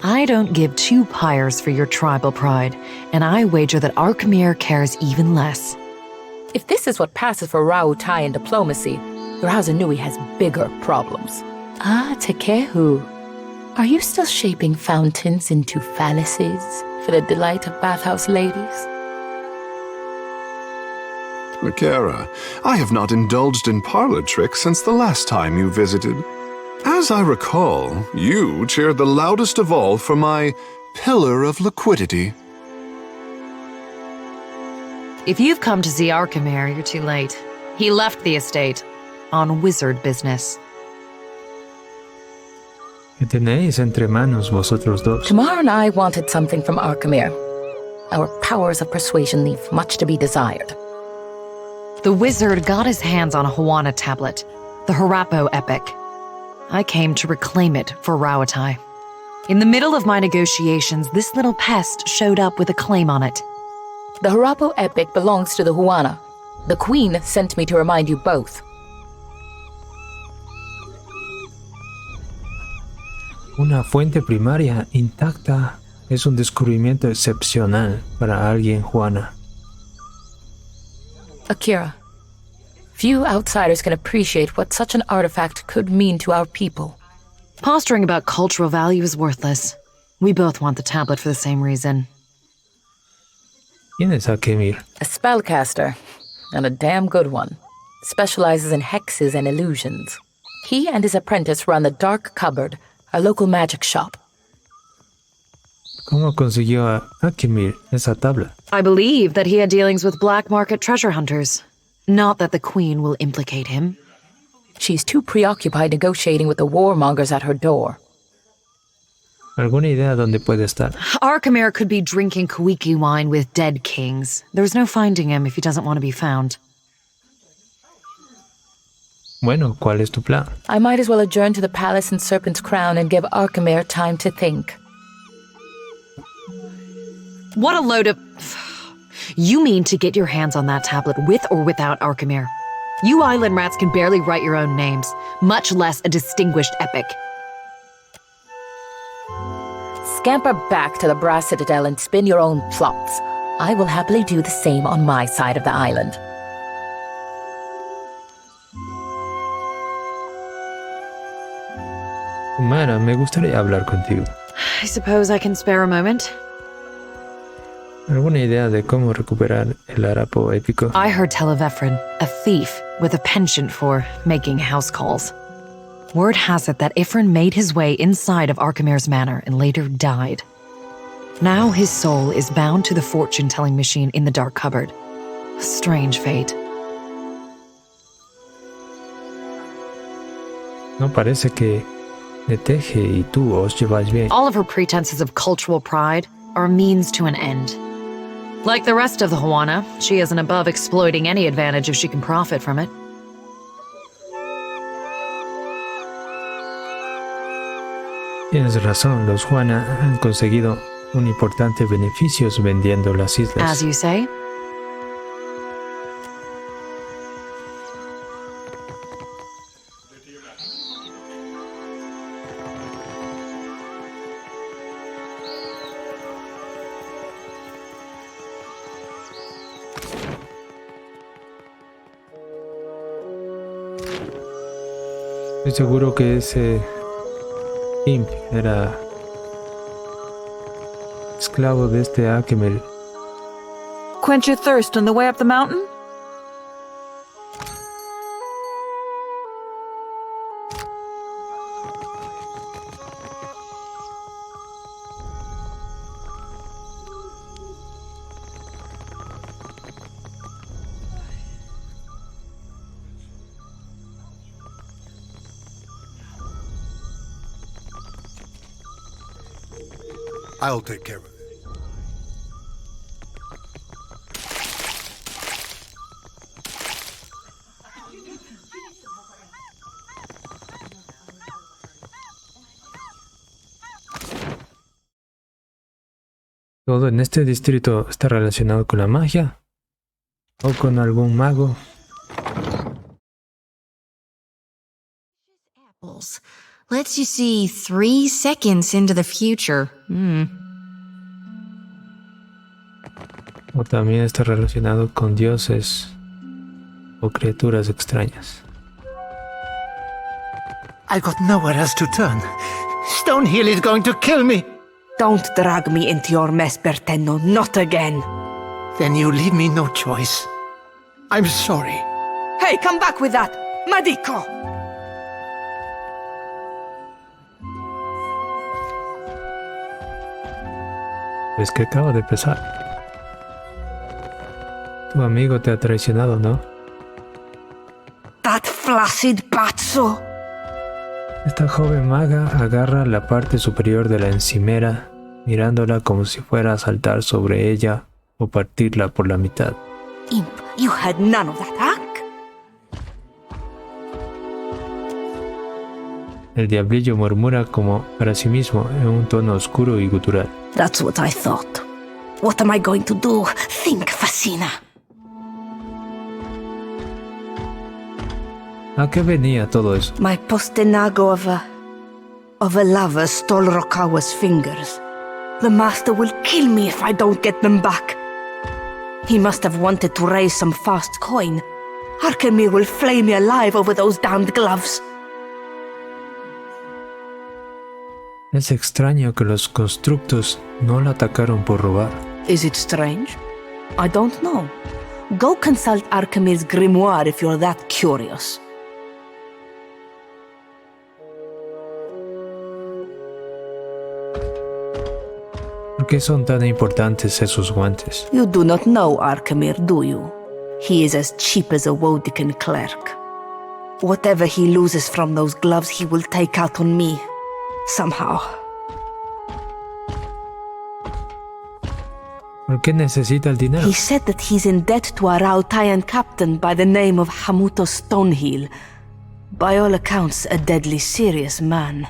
I don't give two pyres for your tribal pride, and I wager that Archimere cares even less. If this is what passes for Rauatai in diplomacy, your Hazanui has bigger problems. Ah, Tekehu. Are you still shaping fountains into phalluses for the delight of bathhouse ladies? Makara, I have not indulged in parlor tricks since the last time you visited. As I recall, you cheered the loudest of all for my pillar of liquidity. If you've come to see Archimere, you're too late. He left the estate on wizard business. ¿Qué tenéis entre manos vosotros dos? Tamar and I wanted something from Archimere. Our powers of persuasion leave much to be desired. The wizard got his hands on a Huana tablet, the Harapo epic. I came to reclaim it for Rauatai. In the middle of my negotiations, this little pest showed up with a claim on it. The Harapo epic belongs to the Huana. The Queen sent me to remind you both. Una fuente primaria intacta es un descubrimiento excepcional para alguien, Juana. Akira, few outsiders can appreciate what such an artifact could mean to our people. Posturing about cultural value is worthless. We both want the tablet for the same reason. ¿Quién es Akemir? A spellcaster, and a damn good one. Specializes in hexes and illusions. He and his apprentice run the Dark Cupboard, a local magic shop. ¿Cómo consiguió Akemir esa tabla? I believe that he had dealings with black market treasure hunters. Not that the Queen will implicate him. She's too preoccupied negotiating with the warmongers at her door. ¿Alguna idea dónde puede estar? Arkamir could be drinking Kuiki wine with dead kings. There's no finding him if he doesn't want to be found. Bueno, ¿cuál es tu plan? I might as well adjourn to the palace in Serpent's Crown and give Arkamir time to think. What a load of... You mean to get your hands on that tablet with or without Arkamir? You island rats can barely write your own names, much less a distinguished epic. Scamper back to the Brass Citadel and spin your own plots. I will happily do the same on my side of the island. Humana, me gustaría hablar contigo. I suppose I can spare a moment. ¿Alguna idea de cómo recuperar el harapo épico? I heard tell of Ephron, a thief with a penchant for making house calls. Word has it that Ephron made his way inside of Arkamir's manor and later died. Now his soul is bound to the fortune-telling machine in the Dark Cupboard. A strange fate. No parece que Neteje y tú os lleváis bien. All of her pretenses of cultural pride are a means to an end. Like the rest of the Juana, she isn't above exploiting any advantage if she can profit from it. Tienes razón, los Juana han conseguido un importante beneficios vendiendo las islas. As you say. Estoy seguro que ese imp era esclavo de este Akemir. Quench your thirst on the way up the mountain? I'll take care of it. ¿Todo en este distrito está relacionado con la magia? ¿O con algún mago? Apples. Lets you see 3 seconds into the future. ¿O también está relacionado con dioses o criaturas extrañas? I got nowhere else to turn. Stonehill is going to kill me. Don't drag me into your mess, Berteno. Not again. Then you leave me no choice. I'm sorry. Hey, come back with that. Madico! Pues que acaba de empezar. Tu amigo te ha traicionado, ¿no? That flaccid pazzo! Esta joven maga agarra la parte superior de la encimera, mirándola como si fuera a saltar sobre ella o partirla por la mitad. Imp, you had none of that, huh? El diablillo murmura como para sí mismo en un tono oscuro y gutural. That's what I thought. What am I going to do? Think, Facina. ¿A qué venía todo eso? My postenago of of a lover stole Rokawa's fingers. The master will kill me if I don't get them back. He must have wanted to raise some fast coin. Arkemir will flay me alive over those damned gloves. Es extraño que los constructos no la atacaron por robar. Is it strange? I don't know. Go consult Arkemir's grimoire if you're that curious. ¿Por qué son tan importantes esos guantes? You do not know Arkemir, do you? He is as cheap as a Wodican clerk. Whatever he loses from those gloves, he will take out on me. Somehow. ¿Por qué necesita el dinero? He said that he's in debt to a Rautayan captain by the name of Hamuto Stonehill. By all accounts, a deadly serious man.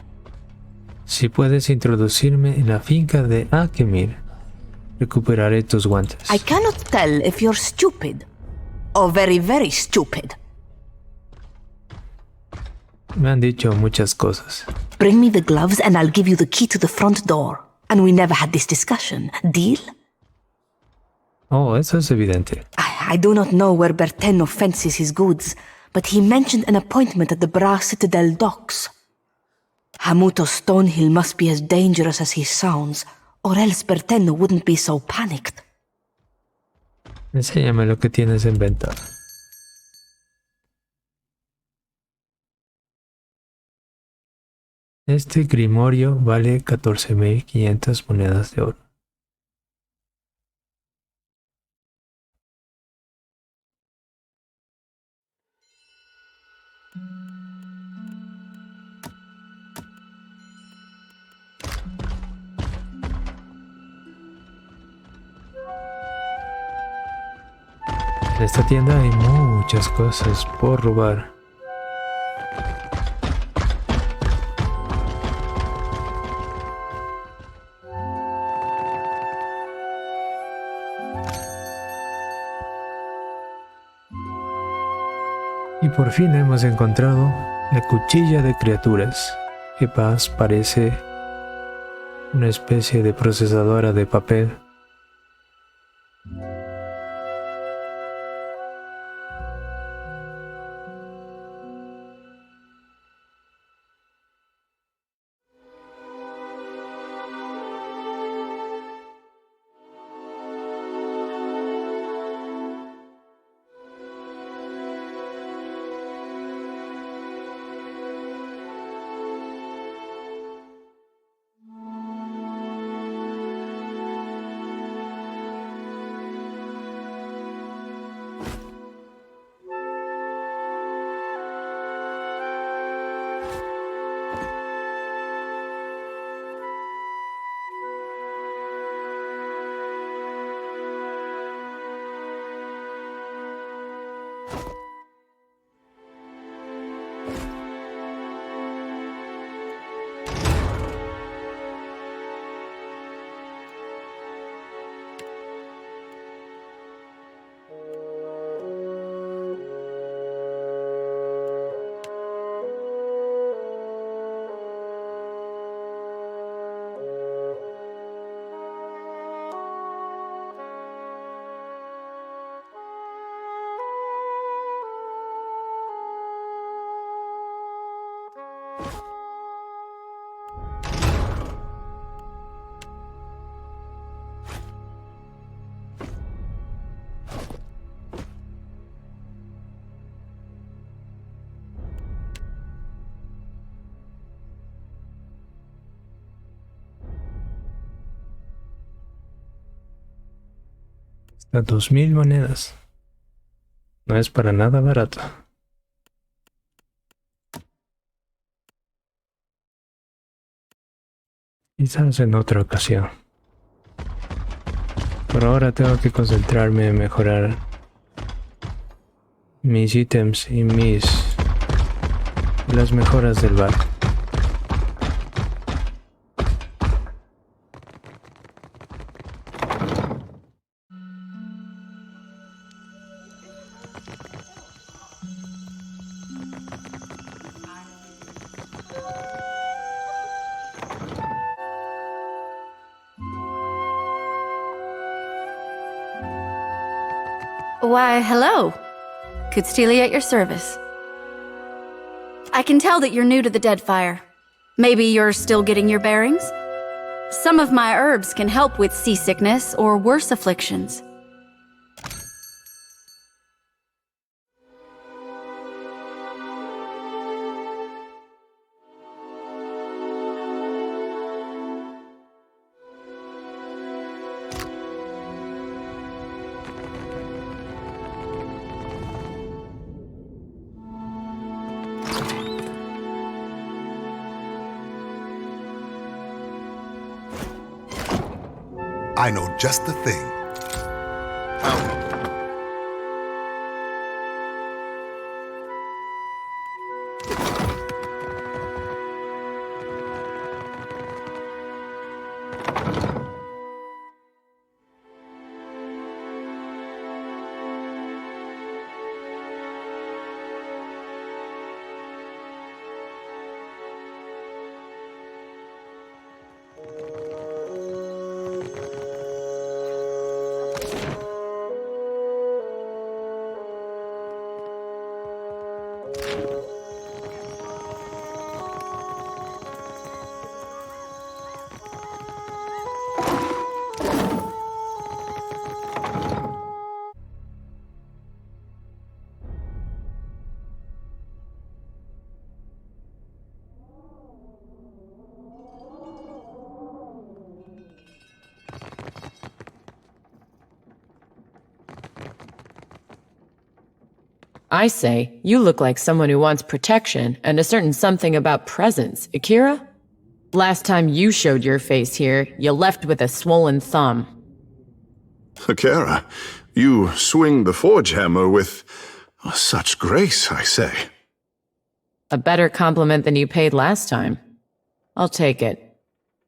Si puedes introducirme en la finca de Arkemir, recuperaré tus guantes. I cannot tell if you're stupid or very, very stupid. Me han dicho muchas cosas. Bring me the gloves and I'll give you the key to the front door. And we never had this discussion. Deal? Oh, eso es evidente. I do not know where Berteno fences his goods, but he mentioned an appointment at the Bra Citadel docks. Hamuto Stonehill must be as dangerous as he sounds, or else Berteno wouldn't be so panicked. Enséñame lo que tienes inventado. Este grimorio vale 14.500 monedas de oro. En esta tienda hay muchas cosas por robar. Y por fin hemos encontrado la cuchilla de criaturas, que parece una especie de procesadora de papel. A 2.000 monedas. No es para nada barato. Quizás en otra ocasión. Por ahora tengo que concentrarme en mejorar mis ítems y las mejoras del barco. Why, hello. Kutstili at your service. I can tell that you're new to the Deadfire. Maybe you're still getting your bearings? Some of my herbs can help with seasickness or worse afflictions. I know just the thing. I say, you look like someone who wants protection and a certain something about presence. Akira? Last time you showed your face here, you left with a swollen thumb. Akira, you swing the forge hammer with such grace, I say. A better compliment than you paid last time. I'll take it.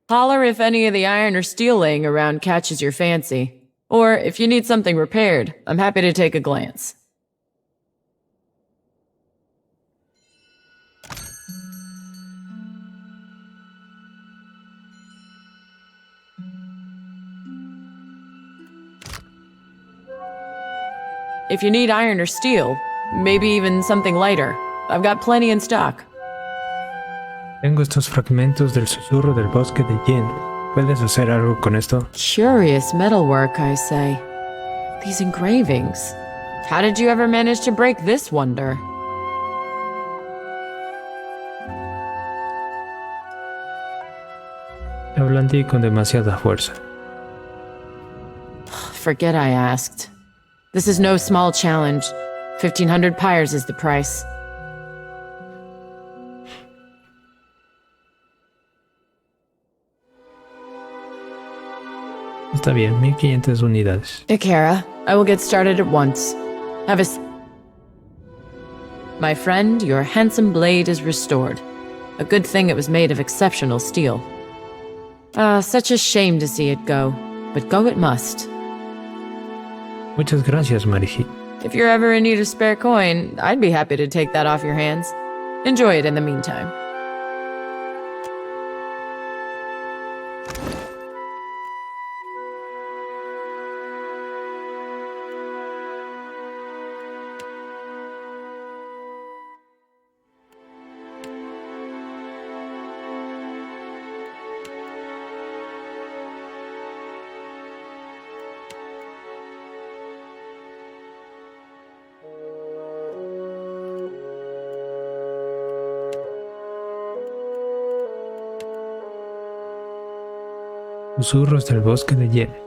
Holler if any of the iron or steel laying around catches your fancy. Or if you need something repaired, I'm happy to take a glance. If you need iron or steel, maybe even something lighter, I've got plenty in stock. Tengo estos fragmentos del susurro del bosque de Yen. ¿Puedes hacer algo con esto? Curious metalwork, I say. These engravings. How did you ever manage to break this wonder? Ablandí con demasiada fuerza. Forget I asked. This is no small challenge. 1,500 pyres is the price. Está bien, 1500 unidades. Akira, I will get started at once. Have a My friend, your handsome blade is restored. A good thing it was made of exceptional steel. Such a shame to see it go, but go it must. Muchas gracias, Mariji. If you're ever in need of spare coin, I'd be happy to take that off your hands. Enjoy it in the meantime. Susurros del bosque de Yen.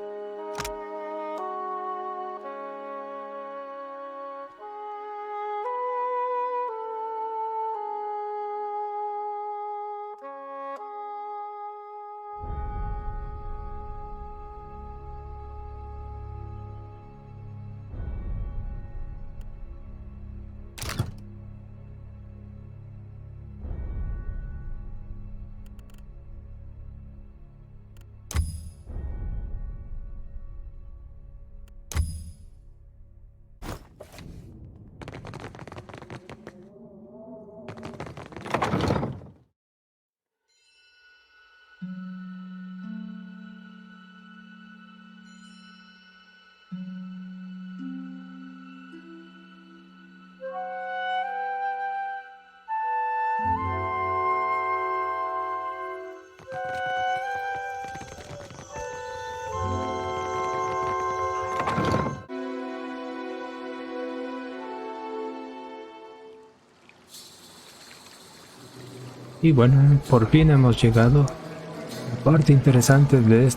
Y bueno, por fin hemos llegado a la parte interesante de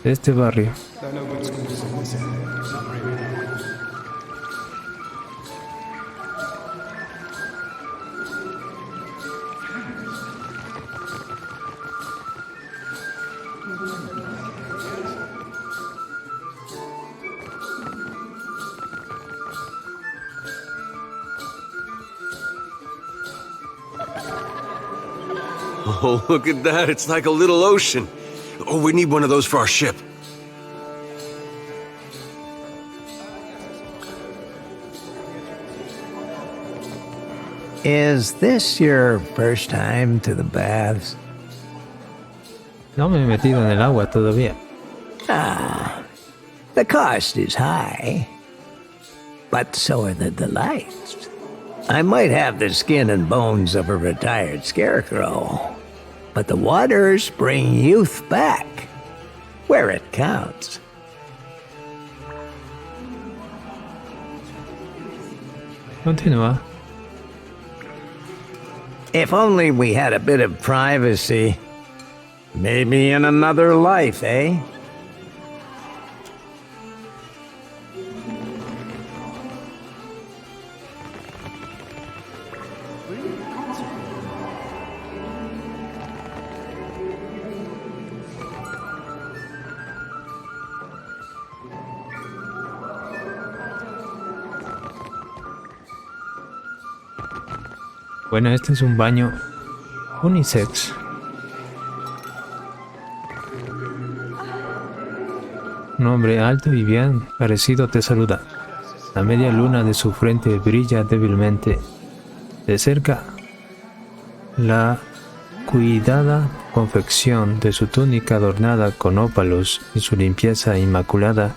este barrio. Oh, look at that. It's like a little ocean. Oh, we need one of those for our ship. Is this your first time to the baths? No me he metido en el agua todavía. Ah, the cost is high, but so are the delights. I might have the skin and bones of a retired scarecrow, but the waters bring youth back, where it counts. Continúa. If only we had a bit of privacy. Maybe in another life, eh? Bueno, este es un baño unisex. Un hombre alto y bien parecido te saluda. La media luna de su frente brilla débilmente. De cerca, la cuidada confección de su túnica adornada con ópalos y su limpieza inmaculada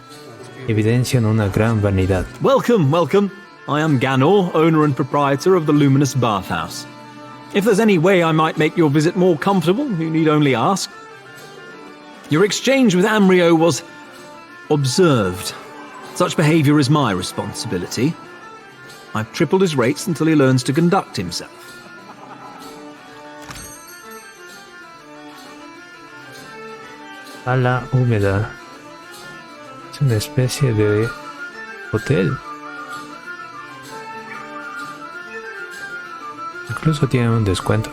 evidencian una gran vanidad. Welcome, welcome. I am Ganor, owner and proprietor of the Luminous Bathhouse. If there's any way I might make your visit more comfortable, you need only ask. Your exchange with Amrio was observed. Such behavior is my responsibility. I've tripled his rates until he learns to conduct himself. Ala húmeda. Es una especie de hotel. Incluso tiene un descuento.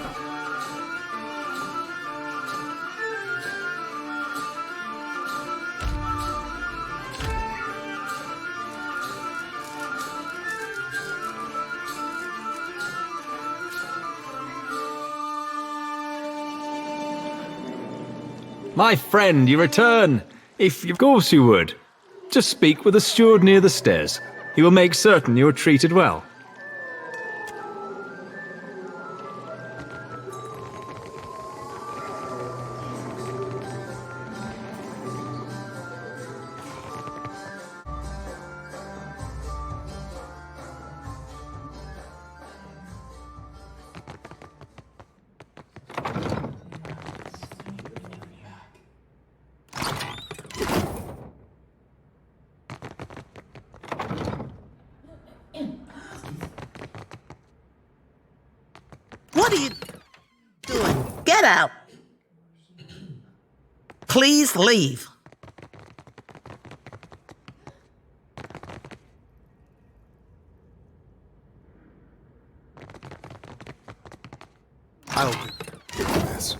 My friend, you return. Of course you would. Just speak with the steward near the stairs. He will make certain you are treated well. What are you doing? Get out! Please leave. I'll do this.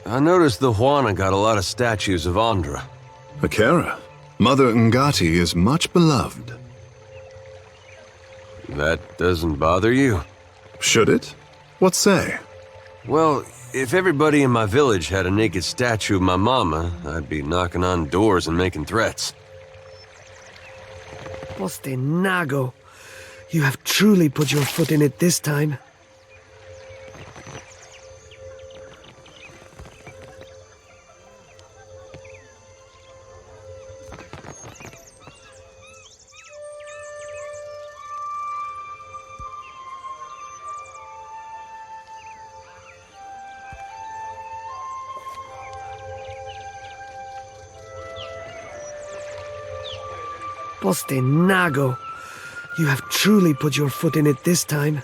I noticed the Juana got a lot of statues of Andra. Akira, Mother Ngati is much beloved. That doesn't bother you? Should it? What say? Well, if everybody in my village had a naked statue of my mama, I'd be knocking on doors and making threats. Poste Nago. You have truly put your foot in it this time. Poste nago. You have truly put your foot in it this time.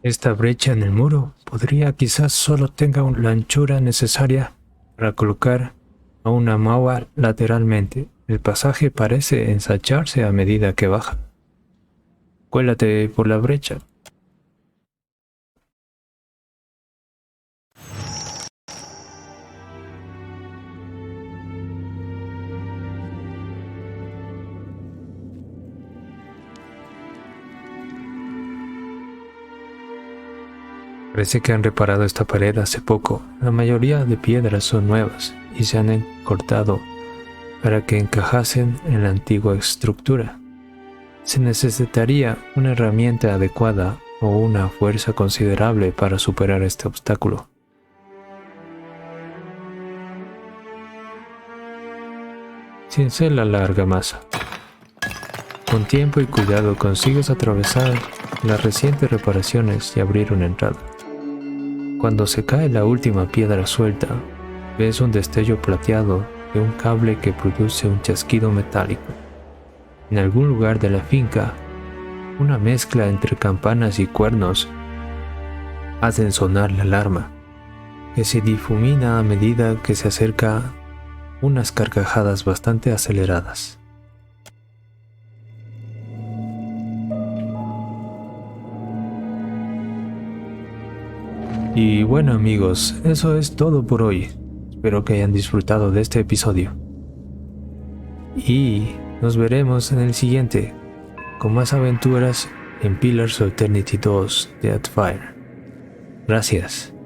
Esta brecha en el muro quizás solo tenga la anchura necesaria para colocar a una mawa lateralmente. El pasaje parece ensancharse a medida que baja. Cuélate por la brecha. Parece que han reparado esta pared hace poco. La mayoría de piedras son nuevas y se han cortado para que encajasen en la antigua estructura. Se necesitaría una herramienta adecuada o una fuerza considerable para superar este obstáculo. Cincela la argamasa. Con tiempo y cuidado consigues atravesar las recientes reparaciones y abrir una entrada. Cuando se cae la última piedra suelta, ves un destello plateado de un cable que produce un chasquido metálico. En algún lugar de la finca, una mezcla entre campanas y cuernos hacen sonar la alarma, que se difumina a medida que se acerca unas carcajadas bastante aceleradas. Y bueno amigos, eso es todo por hoy. Espero que hayan disfrutado de este episodio. Y nos veremos en el siguiente, con más aventuras en Pillars of Eternity 2 de Deathfire. Gracias.